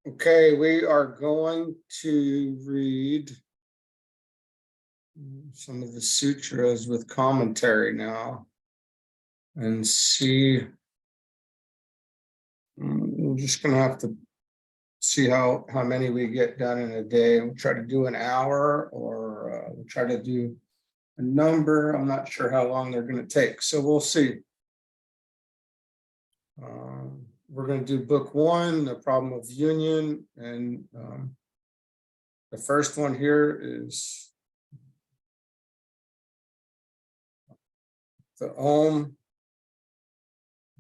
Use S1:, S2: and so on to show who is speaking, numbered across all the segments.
S1: Okay, we are going to read some of the sutras with commentary now and see. We're just going to have to see how many we get done in a day. We'll try to do an hour, or we'll try to do a number. I'm not sure how long they're going to take, so we'll see. We're going to do book one, the problem of union, and the first one here is the Om.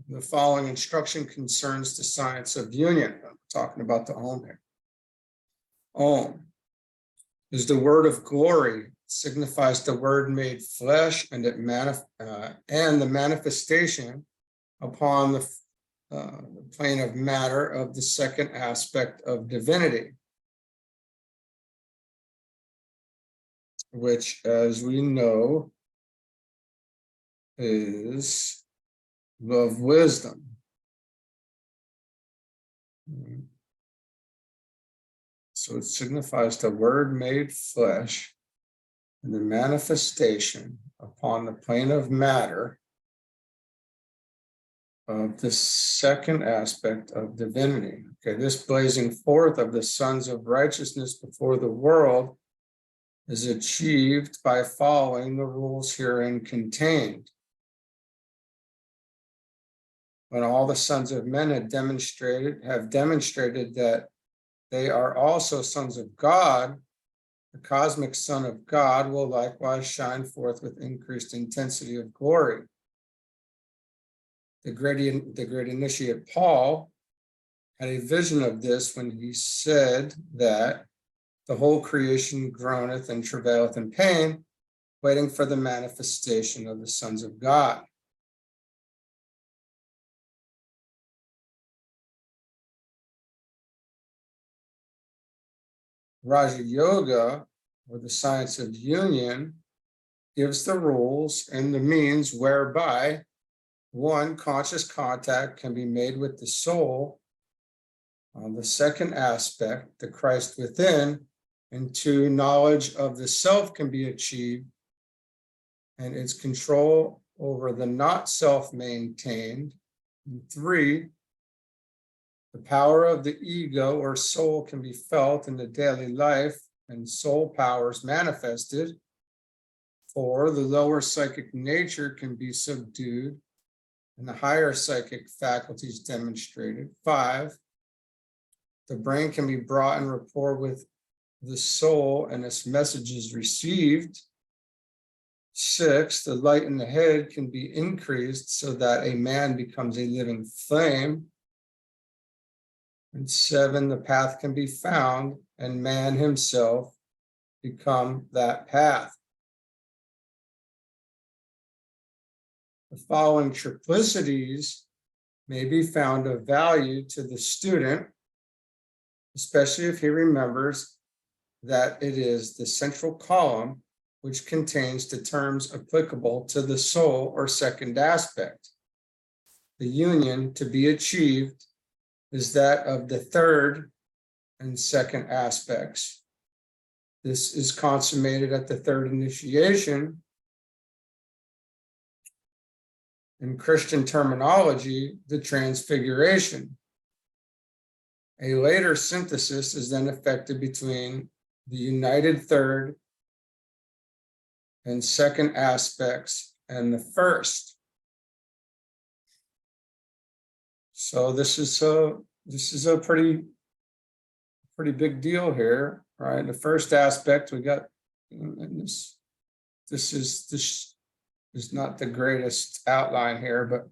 S1: The following instruction concerns the science of union. I'm talking about the Om here. Om is the word of glory. It signifies the word made flesh, and and the manifestation upon the plane of matter of the second aspect of divinity, which, as we know, is love, wisdom. So it signifies the word made flesh and the manifestation upon the plane of matter of the second aspect of divinity. Okay, this blazing forth of the sons of righteousness before the world is achieved by following the rules herein contained. When all the sons of men have demonstrated that they are also sons of God, the cosmic Son of God will likewise shine forth with increased intensity of glory. The great initiate Paul had a vision of this when he said that the whole creation groaneth and travaileth in pain, waiting for the manifestation of the sons of God. Raja Yoga, or the science of union, gives the rules and the means whereby one, conscious contact can be made with the soul on the second aspect, the Christ within, and two, knowledge of the self can be achieved, and its control over the not self maintained. And three, the power of the ego or soul can be felt in the daily life and soul powers manifested. 4, the lower psychic nature can be subdued and the higher psychic faculties demonstrated. 5, the brain can be brought in rapport with the soul and its messages received. 6, the light in the head can be increased so that a man becomes a living flame. And 7, the path can be found and man himself become that path. The following triplicities may be found of value to the student, especially if he remembers that it is the central column which contains the terms applicable to the soul or second aspect. The union to be achieved is that of the third and second aspects. This is consummated at the third initiation. In Christian terminology, the transfiguration. A later synthesis is then effected between the united third and second aspects and the first. So this is a pretty big deal here, right? The first aspect we got, and this is not the greatest outline here, but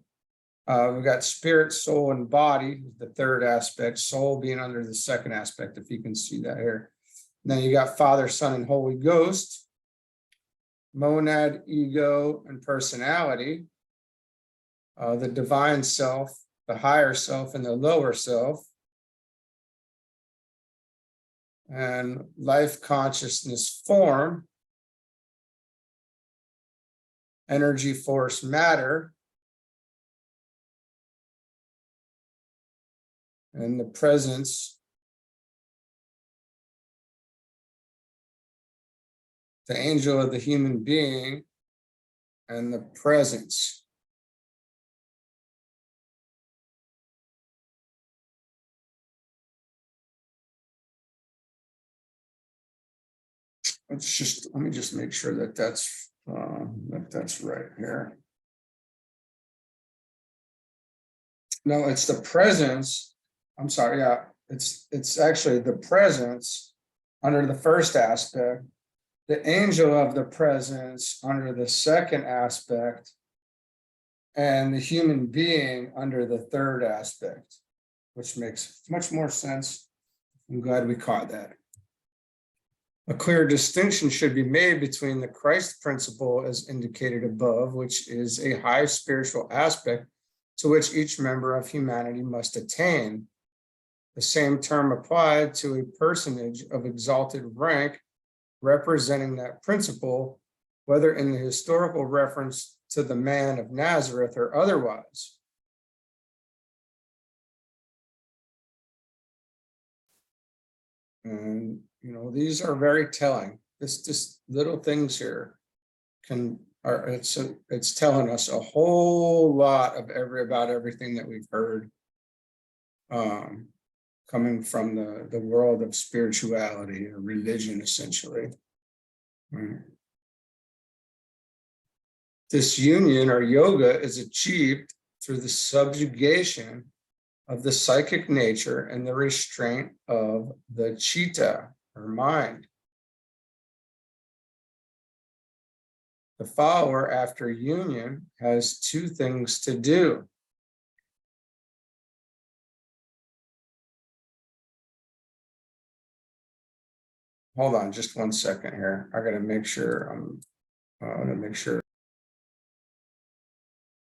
S1: we got spirit, soul, and body, the third aspect, soul being under the second aspect, if you can see that here. And then you got Father, Son, and Holy Ghost, monad, ego, and personality, the divine self, the higher self, and the lower self, and life, consciousness, form, energy, force, matter, and the presence the angel of the human being, and the presence. Let me just make sure that that's right here. No, it's the presence. I'm sorry, yeah, it's actually the presence under the first aspect, the angel of the presence under the second aspect, and the human being under the third aspect, which makes much more sense. I'm glad we caught that. A clear distinction should be made between the Christ principle as indicated above, which is a high spiritual aspect to which each member of humanity must attain. The same term applied to a personage of exalted rank representing that principle, whether in the historical reference to the man of Nazareth or otherwise. And these are very telling. This just little things here it's telling us a whole lot of about everything that we've heard coming from the world of spirituality or religion, essentially. This union or yoga is achieved through the subjugation of the psychic nature and the restraint of the chitta or mind. The follower after union has two things to do. Hold on just 1 second here. I got to make sure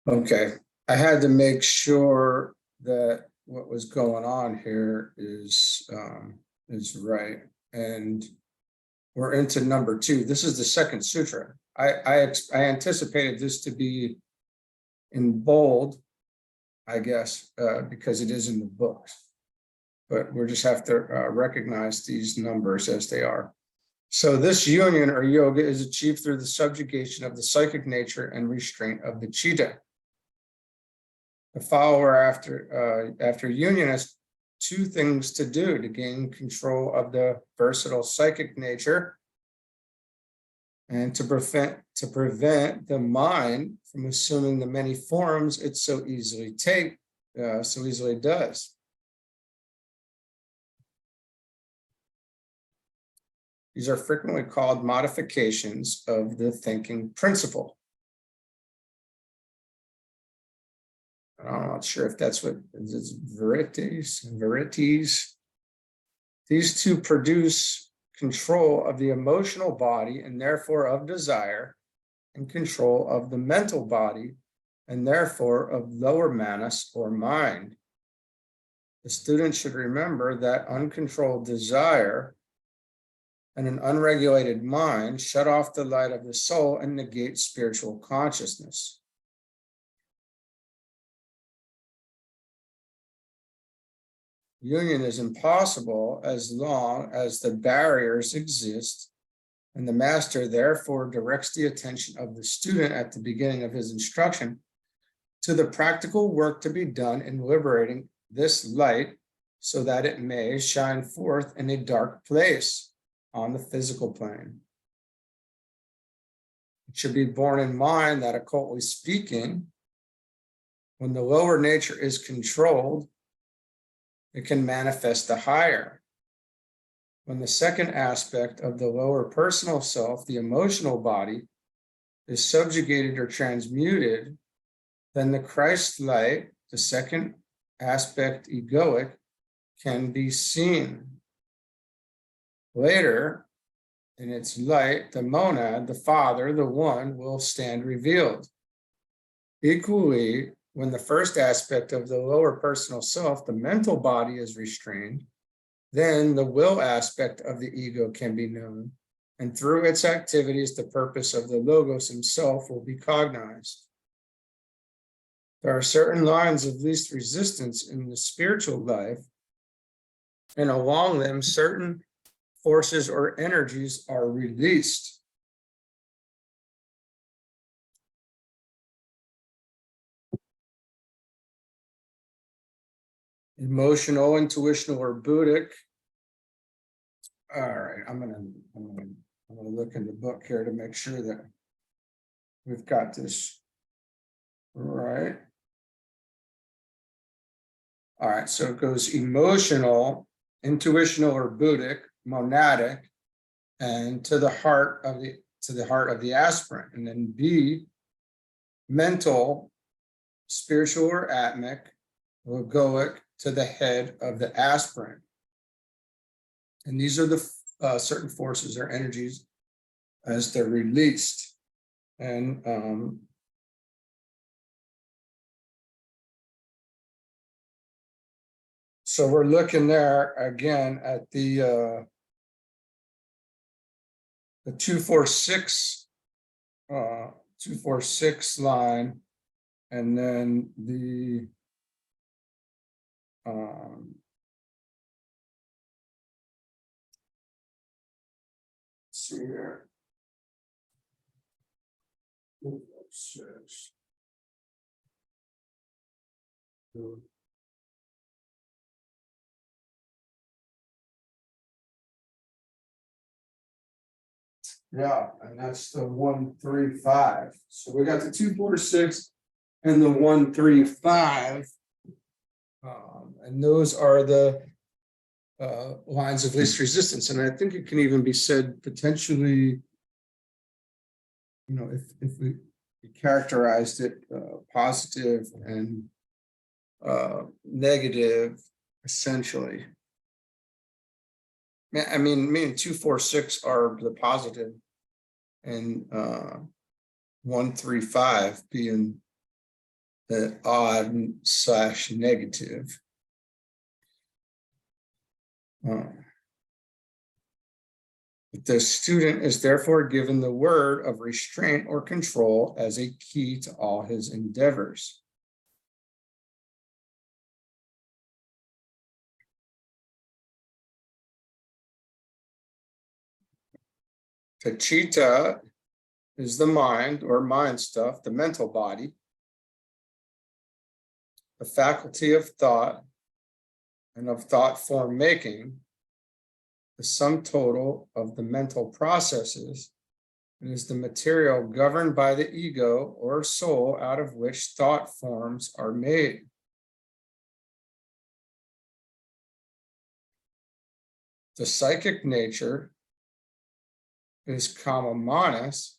S1: Okay, I had to make sure that what was going on here is right. And we're into number 2. This is the second sutra. I anticipated this to be in bold, I guess, because it is in the books. But we'll just have to recognize these numbers as they are. So this union or yoga is achieved through the subjugation of the psychic nature and restraint of the chitta. The follower after union has two things to do to gain control of the versatile psychic nature and to prevent the mind from assuming the many forms it so easily does. These are frequently called modifications of the thinking principle. I'm not sure if that's what it's verities. These two produce control of the emotional body and therefore of desire, and control of the mental body and therefore of lower manas or mind. The student should remember that uncontrolled desire and an unregulated mind shut off the light of the soul and negate spiritual consciousness. Union is impossible as long as the barriers exist, and the master therefore directs the attention of the student at the beginning of his instruction to the practical work to be done in liberating this light so that it may shine forth in a dark place on the physical plane. It should be borne in mind that, occultly speaking, when the lower nature is controlled, it can manifest the higher. When the second aspect of the lower personal self, the emotional body, is subjugated or transmuted, then the Christ light, the second aspect egoic, can be seen. Later, in its light, the monad, the Father, the One, will stand revealed. Equally, when the first aspect of the lower personal self, the mental body, is restrained, then the will aspect of the ego can be known, and through its activities, the purpose of the Logos himself will be cognized. There are certain lines of least resistance in the spiritual life, and along them, certain forces or energies are released. emotional, intuitional, or Buddhic. All right, I'm gonna look in the book here to make sure that we've got this right. All right, so it goes emotional, intuitional, or Buddhic, monadic, and to the heart of the aspirant. And then B, mental, spiritual or atmic, egoic, to the head of the aspirant. And these are the certain forces or energies as they're released. And so we're looking there again at the 246 line, and then the let's see here. 246. Yeah, and that's the 135. So we got the 246 and the 135. And those are the lines of least resistance. And I think it can even be said potentially, if we characterized it positive and negative, essentially. I mean, me and 246 are the positive, and 135 being the odd / negative. The student is therefore given the word of restraint or control as a key to all his endeavors. The chitta is the mind or mind stuff, the mental body, the faculty of thought and of thought form making, the sum total of the mental processes, and is the material governed by the ego or soul out of which thought forms are made. The psychic nature is kama manas,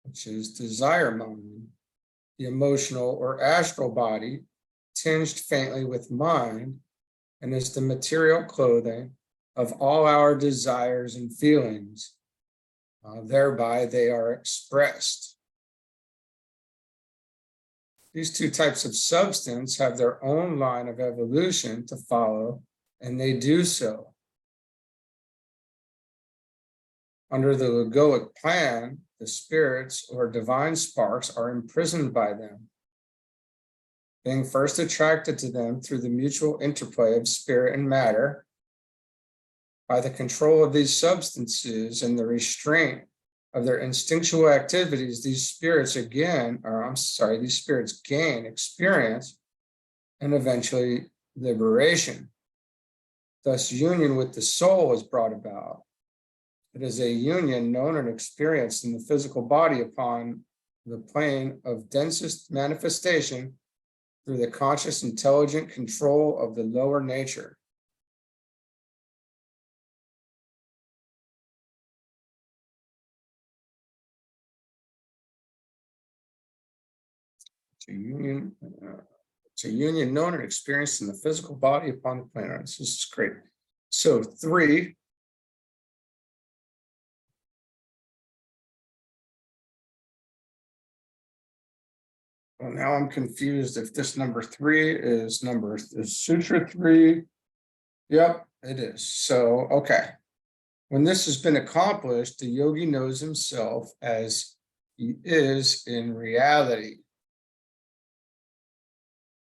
S1: which is desire mind, the emotional or astral body, tinged faintly with mind, and is the material clothing of all our desires and feelings. Thereby they are expressed. These two types of substance have their own line of evolution to follow, and they do so. Under the egoic plan, the spirits or divine sparks are imprisoned by them, being first attracted to them through the mutual interplay of spirit and matter. By the control of these substances and the restraint of their instinctual activities, these spirits gain experience and eventually liberation. Thus, union with the soul is brought about. It is a union known and experienced in the physical body upon the plane of densest manifestation through the conscious, intelligent control of the lower nature. It's a union known and experienced in the physical body upon the plane. This is great. So 3. Well, now I'm confused if this number 3 is Sutra 3. Yep, it is. So, okay. When this has been accomplished, the yogi knows himself as he is in reality.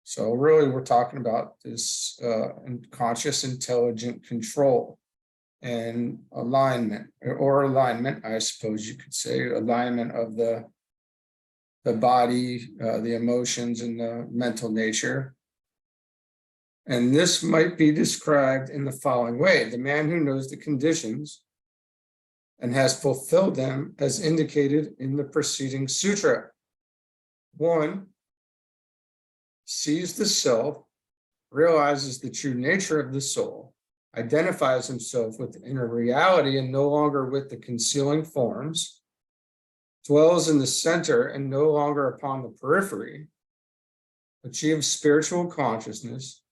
S1: So really, we're talking about this conscious, intelligent control and alignment, I suppose you could say, alignment of the body, the emotions, and the mental nature. And this might be described in the following way: the man who knows the conditions and has fulfilled them as indicated in the preceding sutra. 1, sees the self, realizes the true nature of the soul, identifies himself with the inner reality and no longer with the concealing forms, dwells in the center and no longer upon the periphery, achieves spiritual consciousness,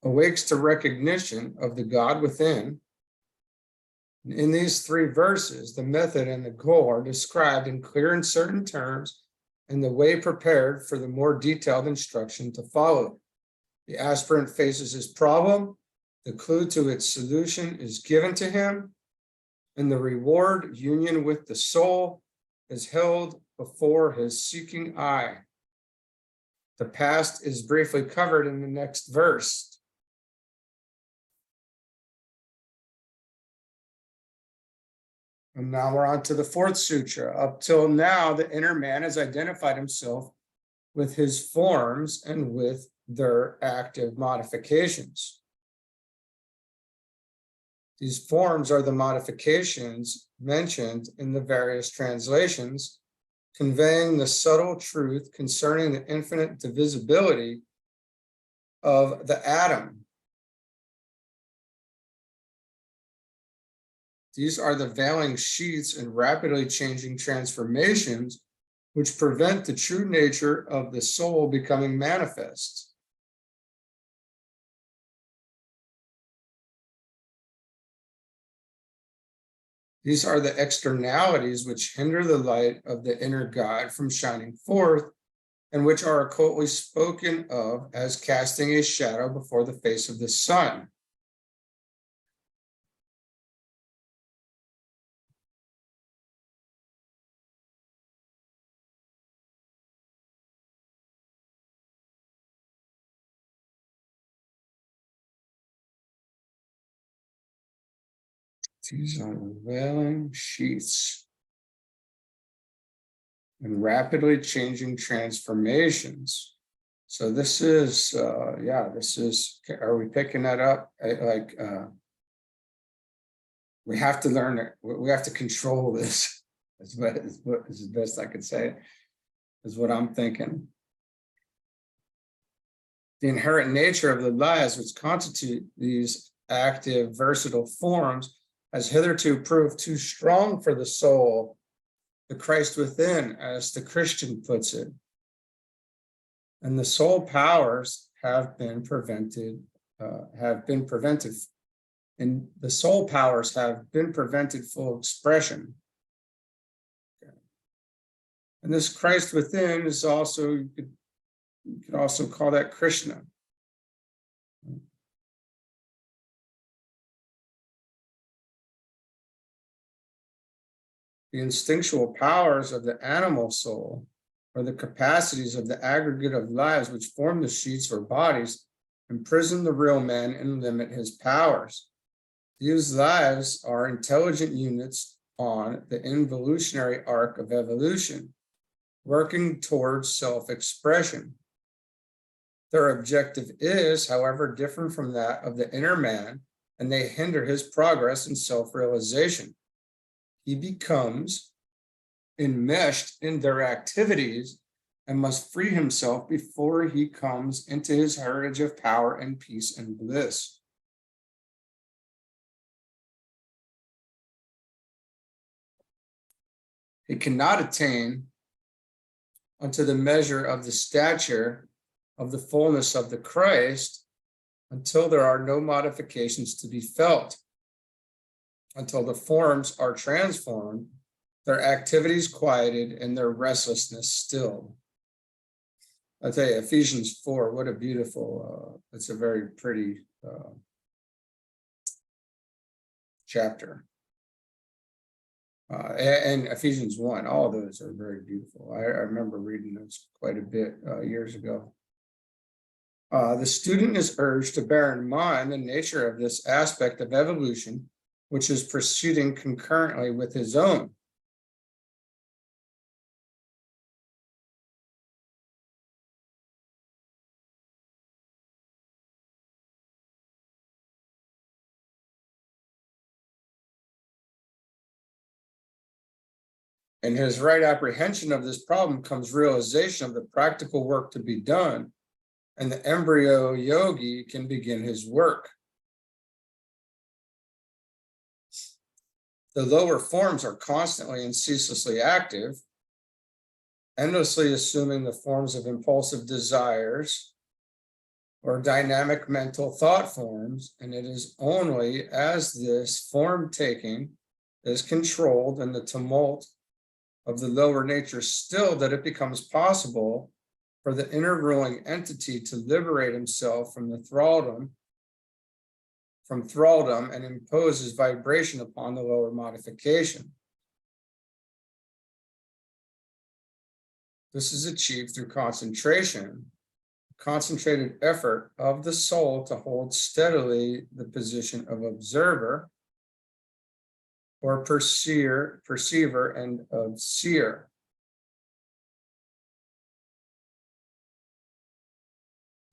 S1: awakes to recognition of the God within. In these 3 verses, the method and the goal are described in clear and certain terms, and the way prepared for the more detailed instruction to follow. The aspirant faces his problem, the clue to its solution is given to him, and the reward, union with the soul, is held before his seeking eye. The past is briefly covered in the next verse. And now we're on to the 4th sutra. Up till now, the inner man has identified himself with his forms and with their active modifications. These forms are the modifications mentioned in the various translations, conveying the subtle truth concerning the infinite divisibility of the atom. These are the veiling sheaths and rapidly changing transformations which prevent the true nature of the soul becoming manifest. These are the externalities which hinder the light of the inner God from shining forth, and which are occultly spoken of as casting a shadow before the face of the sun. These are the veiling sheaths and rapidly changing transformations. So this is, this is, are we picking that up? We have to learn it. We have to control this. Is the best I could say, is what I'm thinking. The inherent nature of the lies which constitute these active, versatile forms has hitherto proved too strong for the soul, the Christ within, as the Christian puts it. And the soul powers have been prevented, and the soul powers have been prevented full expression. And this Christ within is also, you could also call that Krishna. The instinctual powers of the animal soul are the capacities of the aggregate of lives which form the sheets or bodies, imprison the real man and limit his powers. These lives are intelligent units on the involutionary arc of evolution, working towards self-expression. Their objective is, however, different from that of the inner man, and they hinder his progress in self-realization. He becomes enmeshed in their activities and must free himself before he comes into his heritage of power and peace and bliss. He cannot attain unto the measure of the stature of the fullness of the Christ until there are no modifications to be felt, until the forms are transformed, their activities quieted, and their restlessness stilled. I tell you, Ephesians 4, what a beautiful, it's a very pretty chapter. And Ephesians 1, all of those are very beautiful. I remember reading those quite a bit years ago. The student is urged to bear in mind the nature of this aspect of evolution, which is proceeding concurrently with his own. In his right apprehension of this problem comes realization of the practical work to be done, and the embryo yogi can begin his work. The lower forms are constantly and ceaselessly active, endlessly assuming the forms of impulsive desires or dynamic mental thought forms, and it is only as this form taking is controlled and the tumult of the lower nature still that it becomes possible for the inner ruling entity to liberate himself from the thraldom and impose his vibration upon the lower modification. This is achieved through concentration, concentrated effort of the soul to hold steadily the position of observer or perceiver and of seer.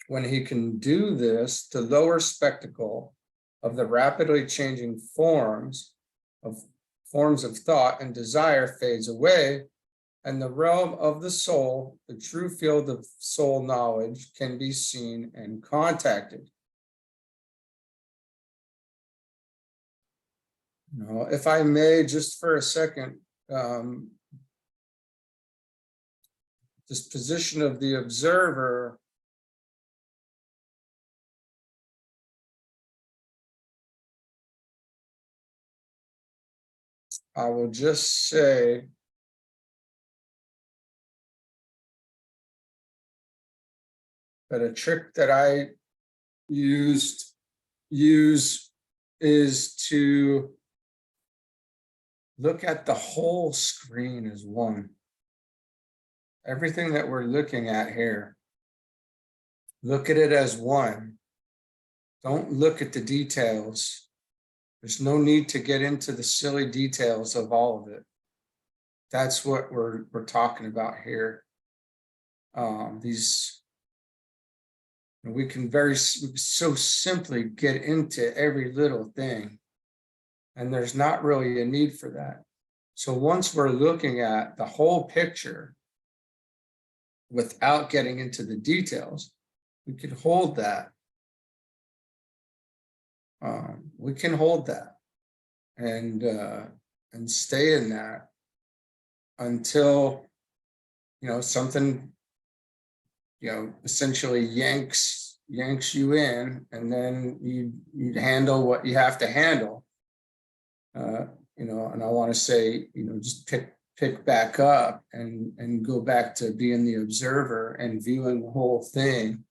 S1: When he can do this, the lower spectacle of the rapidly changing forms of thought and desire fades away, and the realm of the soul, the true field of soul knowledge, can be seen and contacted. Now, if I may, just for a second, this position of the observer, I will just say that a trick that I use is to look at the whole screen as one. Everything that we're looking at here, look at it as one. Don't look at the details. There's no need to get into the silly details of all of it. That's what we're talking about here. We can so simply get into every little thing, and there's not really a need for that. So once we're looking at the whole picture without getting into the details, we could hold that. We can hold that and stay in that until something essentially yanks you in, and then you handle what you have to handle. And I want to say, just pick back up and go back to being the observer and viewing the whole thing,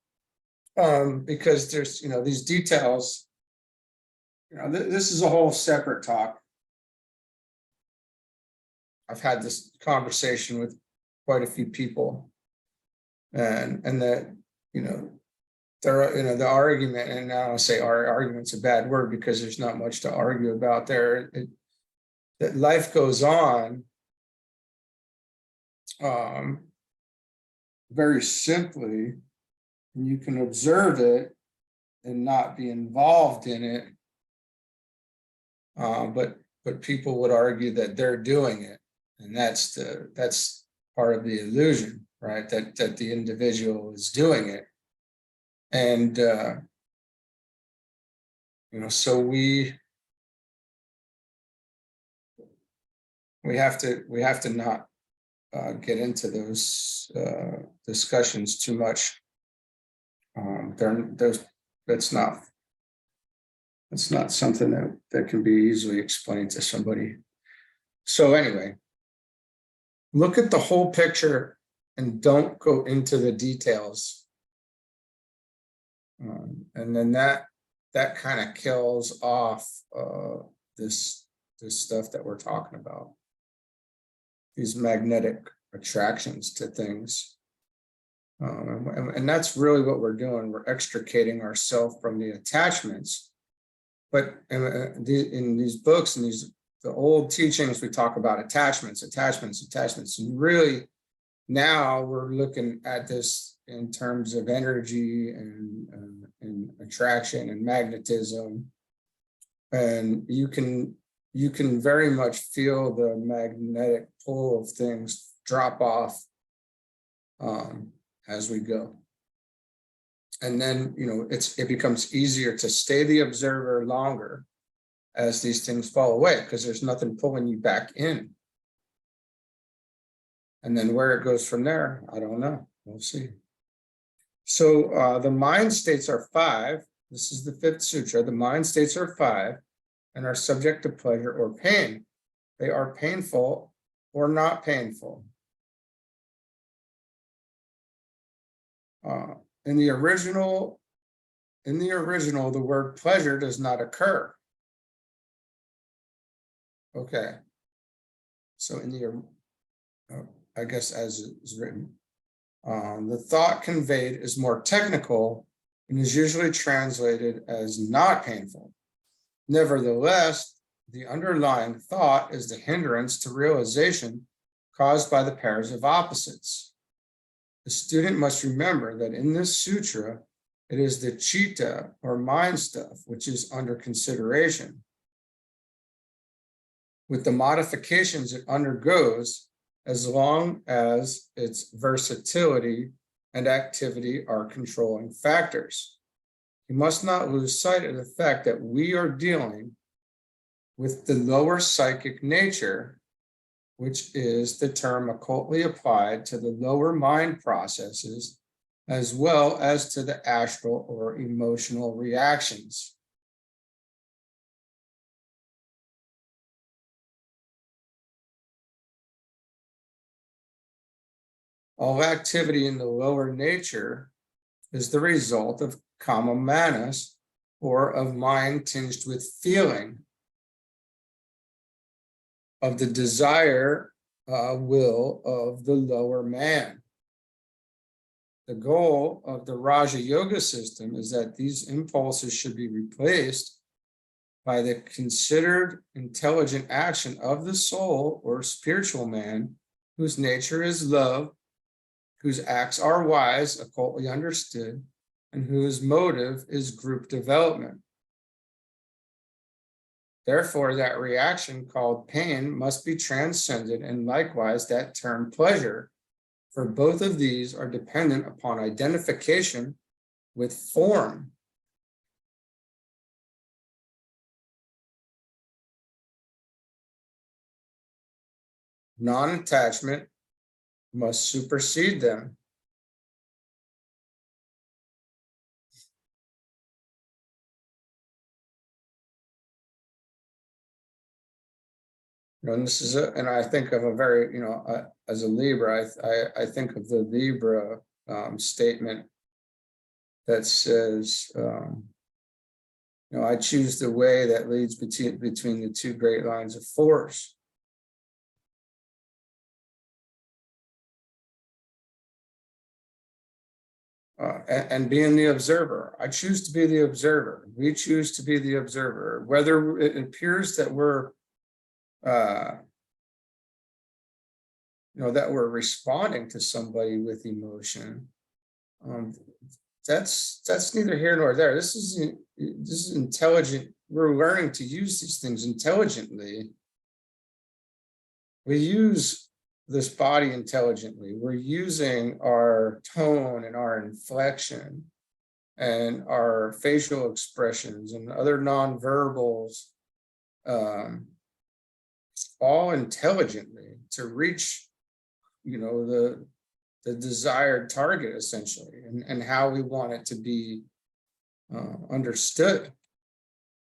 S1: because there's these details. This is a whole separate talk. I've had this conversation with quite a few people, and that the argument, and I don't say argument's a bad word because there's not much to argue about there. That life goes on, very simply, and you can observe it and not be involved in it. But people would argue that they're doing it, and that's part of the illusion, right? That the individual is doing it, and so we have to not get into those discussions too much. It's not something that can be easily explained to somebody. So anyway, look at the whole picture and don't go into the details. And then that kind of kills off this stuff that we're talking about. These magnetic attractions to things. And that's really what we're doing. We're extricating ourselves from the attachments. But in these books and the old teachings, we talk about attachments. And really, now we're looking at this in terms of energy and attraction and magnetism. And you can you can very much feel the magnetic pull of things drop off as we go. And then, it becomes easier to stay the observer longer as these things fall away, because there's nothing pulling you back in. And then where it goes from there, I don't know. We'll see. So the mind states are 5. This is the 5th sutra. The mind states are 5 and are subject to pleasure or pain. They are painful or not painful. In the original, the word pleasure does not occur. Okay. So in the, I guess as is written, the thought conveyed is more technical and is usually translated as not painful. Nevertheless, the underlying thought is the hindrance to realization caused by the pairs of opposites. The student must remember that in this sutra, it is the chitta or mind stuff which is under consideration. With the modifications it undergoes, as long as its versatility and activity are controlling factors. You must not lose sight of the fact that we are dealing with the lower psychic nature, which is the term occultly applied to the lower mind processes, as well as to the astral or emotional reactions. All activity in the lower nature is the result of kama manas, or of mind tinged with feeling, of the desire will of the lower man. The goal of the Raja Yoga system is that these impulses should be replaced by the considered intelligent action of the soul or spiritual man, whose nature is love, whose acts are wise, occultly understood, and whose motive is group development. Therefore, that reaction called pain must be transcended, and likewise that term pleasure, for both of these are dependent upon identification with form. Non-attachment must supersede them. And this is and I think of a very, as a Libra, I think of the Libra statement that says, I choose the way that leads between the two great lines of force. And being the observer. I choose to be the observer. We choose to be the observer. Whether it appears that we're, that we're responding to somebody with emotion, that's neither here nor there. This is intelligent. We're learning to use these things intelligently. We use this body intelligently. We're using our tone and our inflection and our facial expressions and other nonverbals, all intelligently to reach, the desired target, essentially, and how we want it to be understood.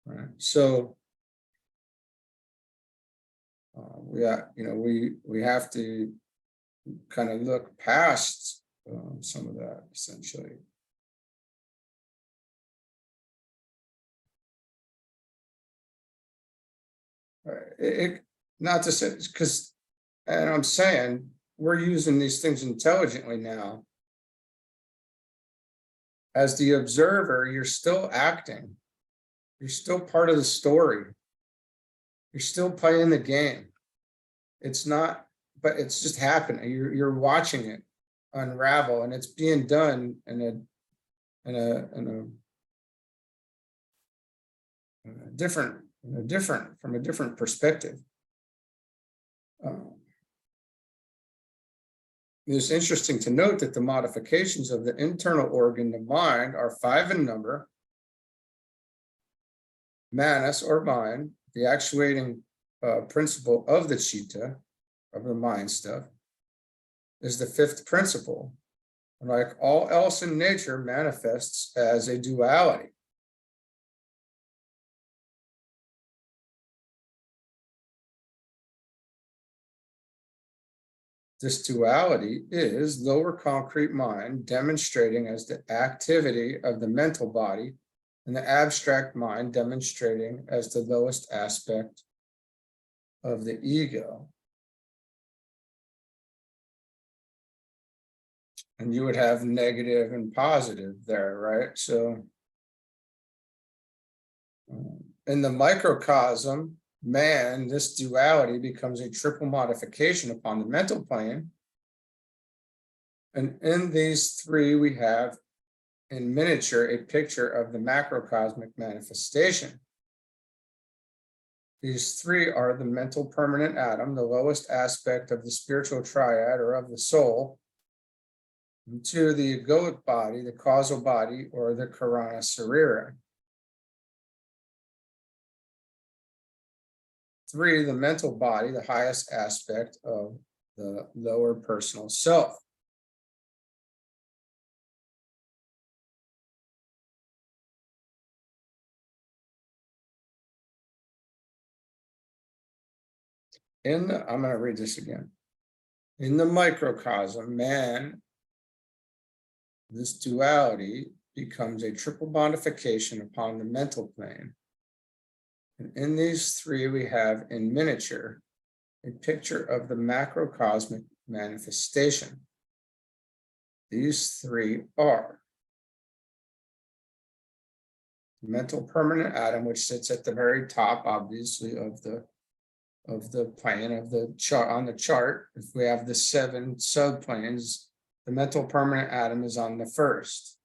S1: Right. So we have to kind of look past some of that, essentially. Not to say, because, and I'm saying we're using these things intelligently now. As the observer, you're still acting. You're still part of the story. You're still playing the game. It's not, but it's just happening. You're watching it unravel, and it's being done in a different from a different perspective. It's interesting to note that the modifications of the internal organ, the mind, are 5 in number. Manas, or mind, the actuating principle of the citta, of the mind stuff, is the 5th principle. And like all else in nature, manifests as a duality. This duality is lower concrete mind demonstrating as the activity of the mental body, and the abstract mind demonstrating as the lowest aspect of the ego. And you would have negative and positive there, right? So in the microcosm, man, this duality becomes a triple modification upon the mental plane. And in these 3, we have in miniature a picture of the macrocosmic manifestation. These 3 are the mental permanent atom, the lowest aspect of the spiritual triad or of the soul. And 2, the egoic body, the causal body, or the Karana Sarira. 3, the mental body, the highest aspect of the lower personal self. I'm going to read this again. In the microcosm, man, this duality becomes a triple modification upon the mental plane. And in these 3, we have in miniature a picture of the macrocosmic manifestation. These 3 are the mental permanent atom, which sits at the very top, obviously, of the plane of the chart on the chart. If we have the 7 subplanes, the mental permanent atom is on the first.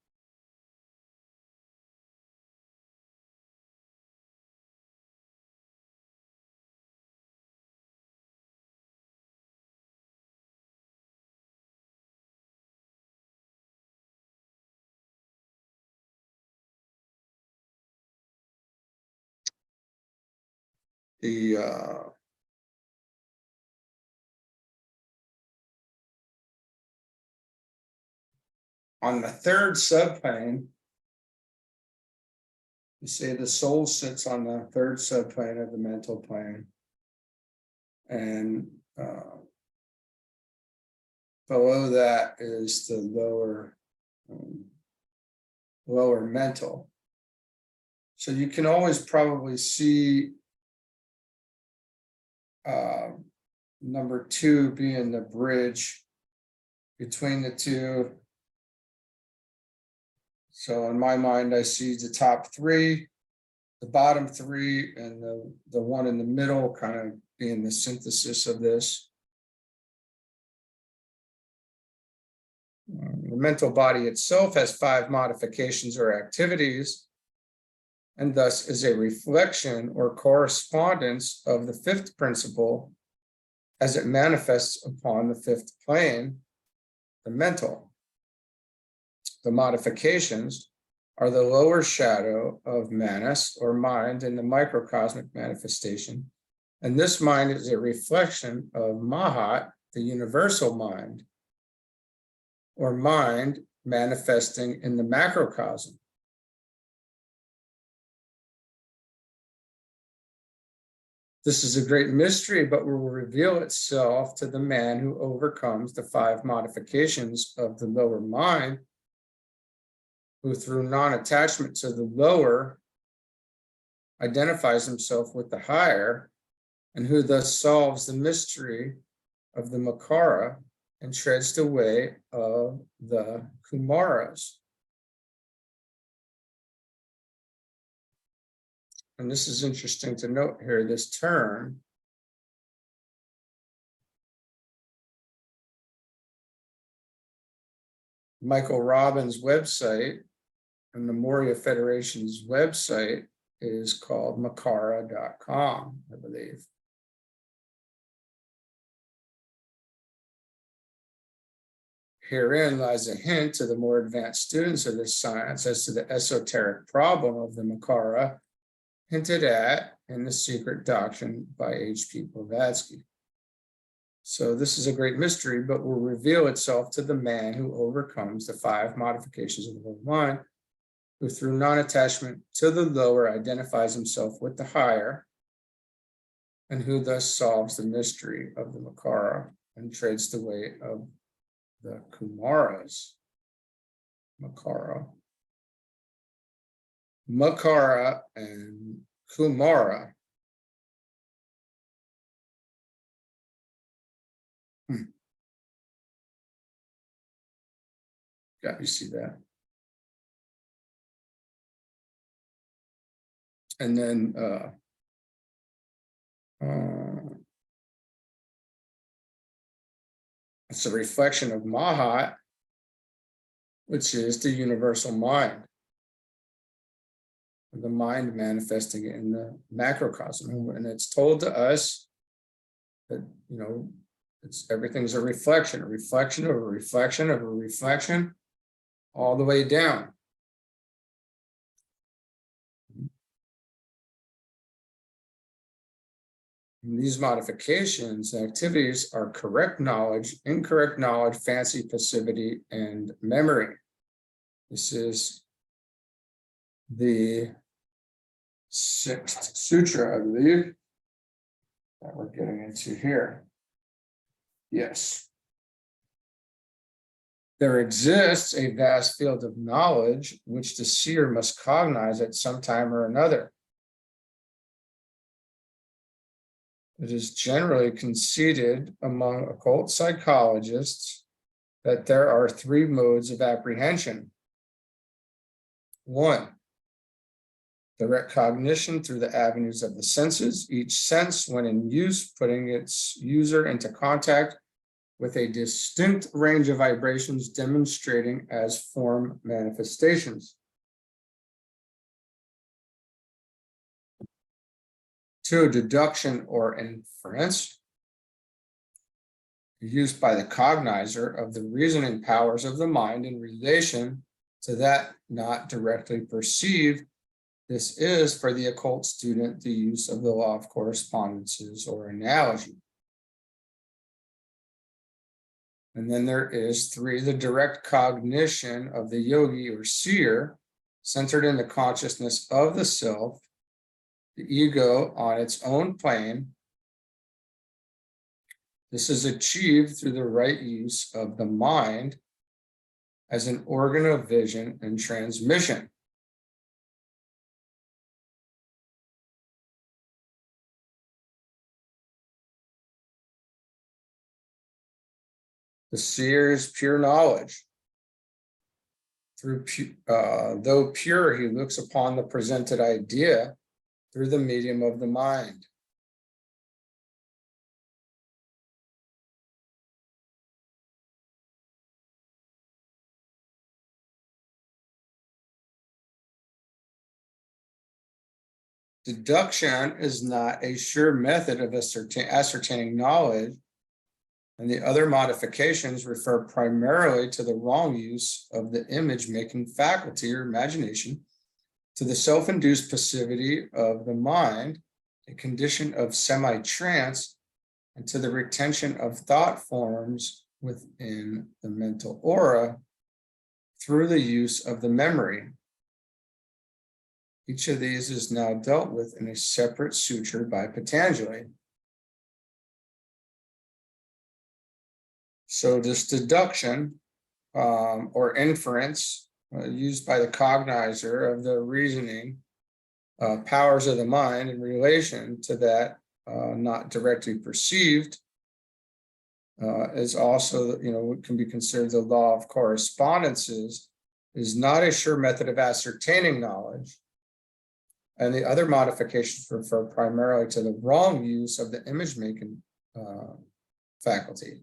S1: On the 3rd subplane, you say the soul sits on the 3rd subplane of the mental plane, and below that is the lower mental. So you can always probably see number 2 being the bridge between the 2. So in my mind, I see the top 3, the bottom 3, and the one in the middle kind of being the synthesis of this. The mental body itself has 5 modifications or activities, and thus is a reflection or correspondence of the 5th principle as it manifests upon the 5th plane, the mental. The modifications are the lower shadow of manas, or mind, in the microcosmic manifestation. And this mind is a reflection of Mahat, the universal mind, or mind manifesting in the macrocosm. This is a great mystery, but will reveal itself to the man who overcomes the 5 modifications of the lower mind, who through non-attachment to the lower identifies himself with the higher, and who thus solves the mystery of the Makara and treads the way of the Kumaras. And this is interesting to note here, this term. Michael Robbins' website and the Moria Federation's website is called makara.com, I believe. Herein lies a hint to the more advanced students of this science as to the esoteric problem of the Makara, hinted at in The Secret Doctrine by H.P. Blavatsky. So this is a great mystery, but will reveal itself to the man who overcomes the 5 modifications of the world mind, who through non-attachment to the lower identifies himself with the higher, and who thus solves the mystery of the Makara and trades the way of the Kumaras. Makara and Kumara. Got you see that. And then it's a reflection of Mahat, which is the universal mind. The mind manifesting it in the macrocosm. And it's told to us that, you know, everything's a reflection of a reflection of a reflection, all the way down. And these modifications and activities are correct knowledge, incorrect knowledge, fancy, passivity, and memory. This is the 6th sutra, I believe, that we're getting into here. Yes. There exists a vast field of knowledge which the seer must cognize at some time or another. It is generally conceded among occult psychologists that there are 3 modes of apprehension. 1, direct cognition through the avenues of the senses, each sense, when in use, putting its user into contact with a distinct range of vibrations demonstrating as form manifestations. 2, deduction or inference, used by the cognizer of the reasoning powers of the mind in relation to that not directly perceived. This is, for the occult student, the use of the law of correspondences or analogy. And then there is 3, the direct cognition of the yogi or seer, centered in the consciousness of the self, the ego on its own plane. This is achieved through the right use of the mind as an organ of vision and transmission. The seer is pure knowledge. Though pure, he looks upon the presented idea through the medium of the mind. Deduction is not a sure method of ascertaining knowledge, and the other modifications refer primarily to the wrong use of the image-making faculty or imagination, to the self-induced passivity of the mind, a condition of semi-trance, and to the retention of thought forms within the mental aura through the use of the memory. Each of these is now dealt with in a separate sutra by Patanjali. So this deduction or inference used by the cognizer of the reasoning powers of the mind in relation to that not directly perceived is also, can be considered the law of correspondences, is not a sure method of ascertaining knowledge. And the other modifications refer primarily to the wrong use of the image-making faculty.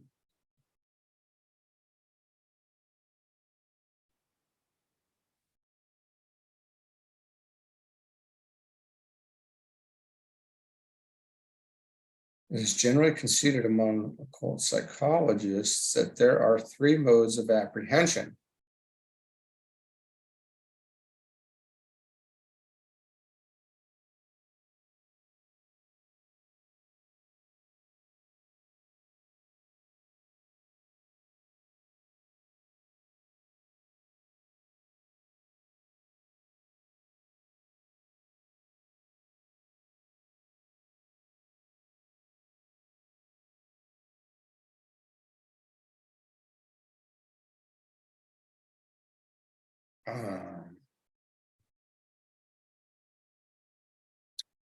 S1: It is generally conceded among occult psychologists that there are three modes of apprehension.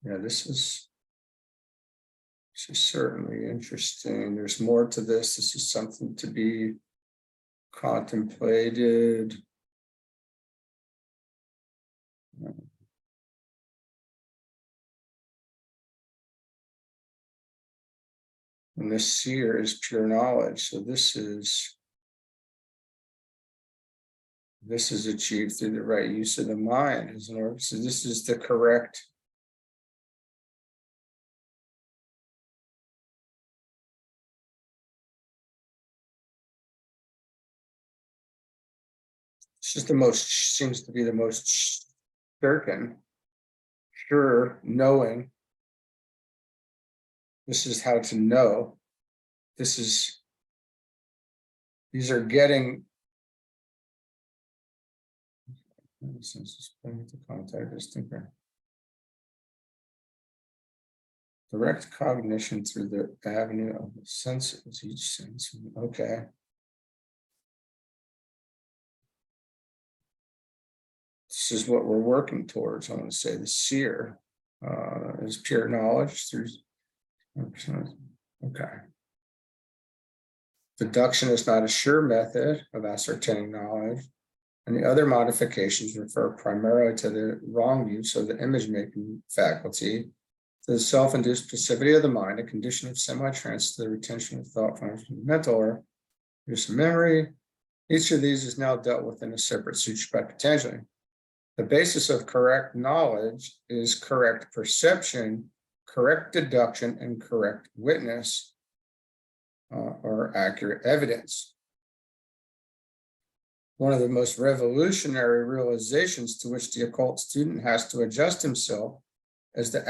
S1: Yeah, this is certainly interesting. There's more to this. This is something to be contemplated. And this seer is pure knowledge. So this is achieved through the right use of the mind as an organ. So this is the correct. It's just the most, seems to be the most certain, sure knowing. This is how to know. These are getting. Contact this thinker. Direct cognition through the avenue of the senses, each sense. Okay. This is what we're working towards. I want to say the seer is pure knowledge through. Okay. Deduction is not a sure method of ascertaining knowledge, and the other modifications refer primarily to the wrong use of the image-making faculty, to the self-induced passivity of the mind, a condition of semi-trance, to the retention of thought from mental or use of memory. Each of these is now dealt with in a separate sutra by Patanjali. The basis of correct knowledge is correct perception, correct deduction, and correct witness, or accurate evidence. One of the most revolutionary realizations to which the occult student has to adjust himself is the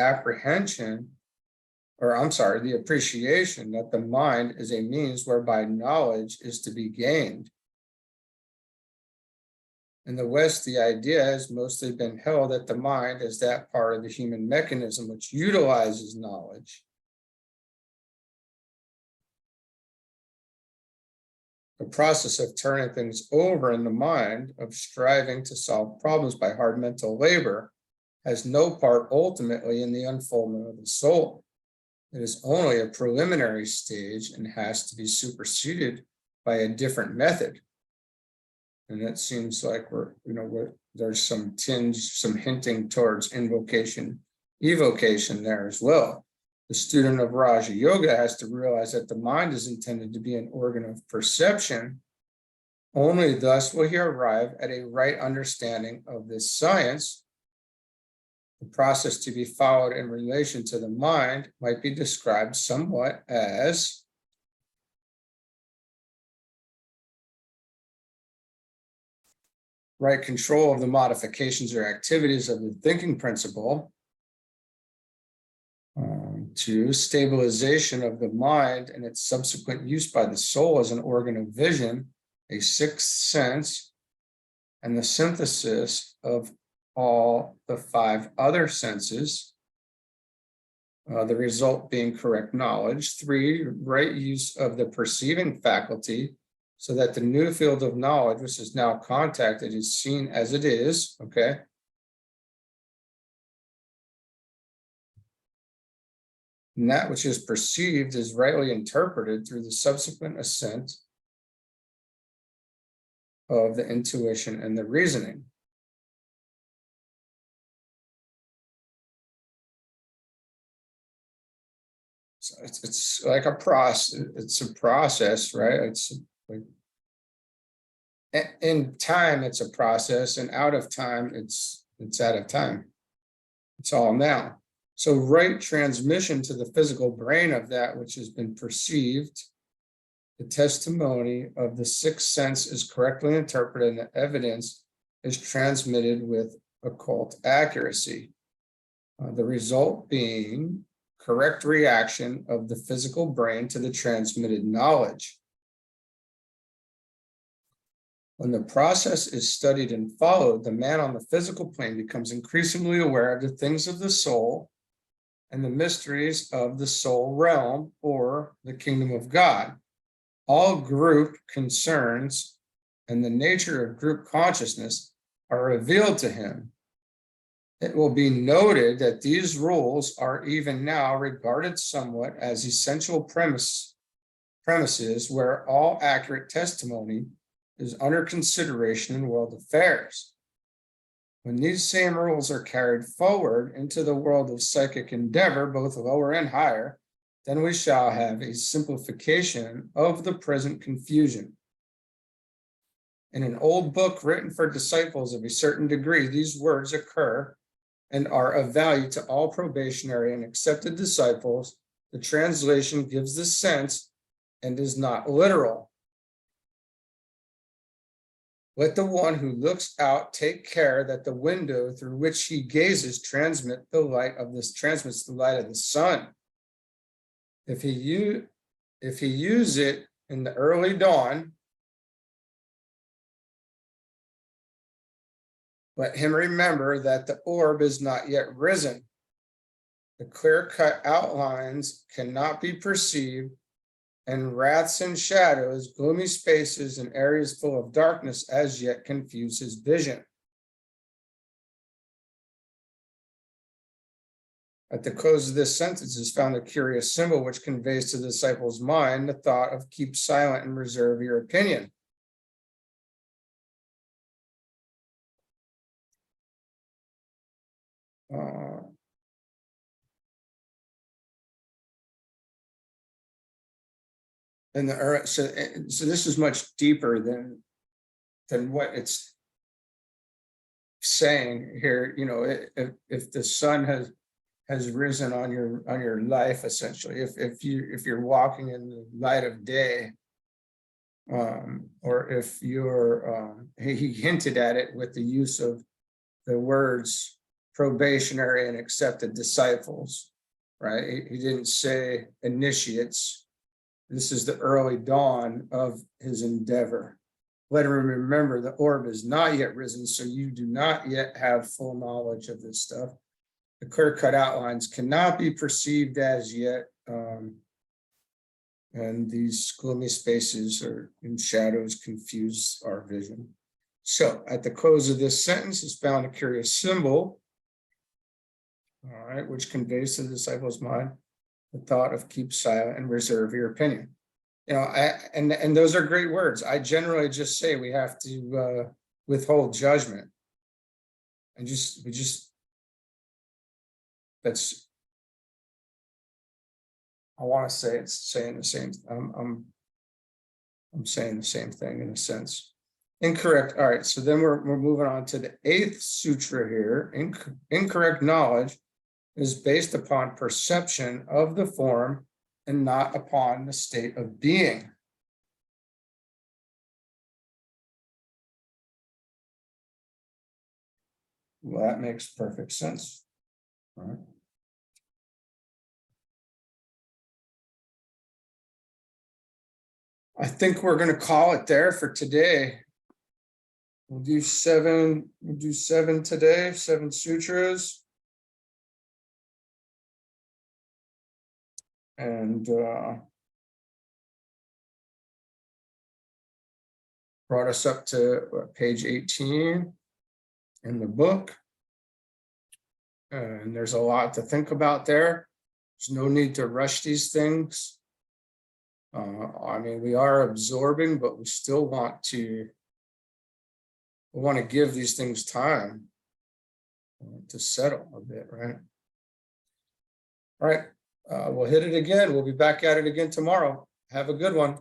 S1: appreciation that the mind is a means whereby knowledge is to be gained. In the West, the idea has mostly been held that the mind is that part of the human mechanism which utilizes knowledge. The process of turning things over in the mind, of striving to solve problems by hard mental labor, has no part ultimately in the unfoldment of the soul. It is only a preliminary stage and has to be superseded by a different method. And it seems like there's some hinting towards evocation there as well. The student of Raja Yoga has to realize that the mind is intended to be an organ of perception. Only thus will he arrive at a right understanding of this science. The process to be followed in relation to the mind might be described somewhat as right control of the modifications or activities of the thinking principle. 2, stabilization of the mind and its subsequent use by the soul as an organ of vision, a sixth sense, and the synthesis of all the 5 other senses, the result being correct knowledge. 3, right use of the perceiving faculty, so that the new field of knowledge, which is now contacted, is seen as it is, okay? And that which is perceived is rightly interpreted through the subsequent ascent of the intuition and the reasoning. So it's like a process. It's a process, right? It's like in time, it's a process, and out of time, it's out of time. It's all now. So right transmission to the physical brain of that which has been perceived, the testimony of the sixth sense is correctly interpreted and the evidence is transmitted with occult accuracy. The result being correct reaction of the physical brain to the transmitted knowledge. When the process is studied and followed, the man on the physical plane becomes increasingly aware of the things of the soul and the mysteries of the soul realm or the kingdom of God. All group concerns and the nature of group consciousness are revealed to him. It will be noted that these rules are even now regarded somewhat as essential premises where all accurate testimony is under consideration in world affairs. When these same rules are carried forward into the world of psychic endeavor, both lower and higher, then we shall have a simplification of the present confusion. In an old book written for disciples of a certain degree, these words occur and are of value to all probationary and accepted disciples. The translation gives the sense and is not literal. Let the one who looks out take care that the window through which he gazes transmits the light of the sun. If he use it in the early dawn, let him remember that the orb is not yet risen. The clear-cut outlines cannot be perceived, and wraths and shadows, gloomy spaces, and areas full of darkness as yet confuse his vision. At the close of this sentence is found a curious symbol which conveys to the disciple's mind the thought of keep silent and reserve your opinion. And so this is much deeper than what it's saying here. You know, if the sun has risen on your life, essentially, if you're walking in the light of day, or if you're he hinted at it with the use of the words probationary and accepted disciples, right? He didn't say initiates. This is the early dawn of his endeavor. Let him remember the orb is not yet risen, so you do not yet have full knowledge of this stuff. The clear-cut outlines cannot be perceived as yet, and these gloomy spaces and shadows confuse our vision. So at the close of this sentence is found a curious symbol, all right, which conveys to the disciple's mind the thought of keep silent and reserve your opinion. You know, and those are great words. I generally just say we have to withhold judgment, and that's. I want to say it's saying the same. I'm saying the same thing in a sense. Incorrect. All right. So then we're moving on to the 8th sutra here. Incorrect knowledge is based upon perception of the form and not upon the state of being. Well, that makes perfect sense. All right. I think we're going to call it there for today. We'll do 7 today, 7 sutras. And brought us up to page 18 in the book. And there's a lot to think about there. There's no need to rush these things. I mean, we are absorbing, but we still want to give these things time to settle a bit, right? All right, we'll hit it again. We'll be back at it again tomorrow. Have a good one.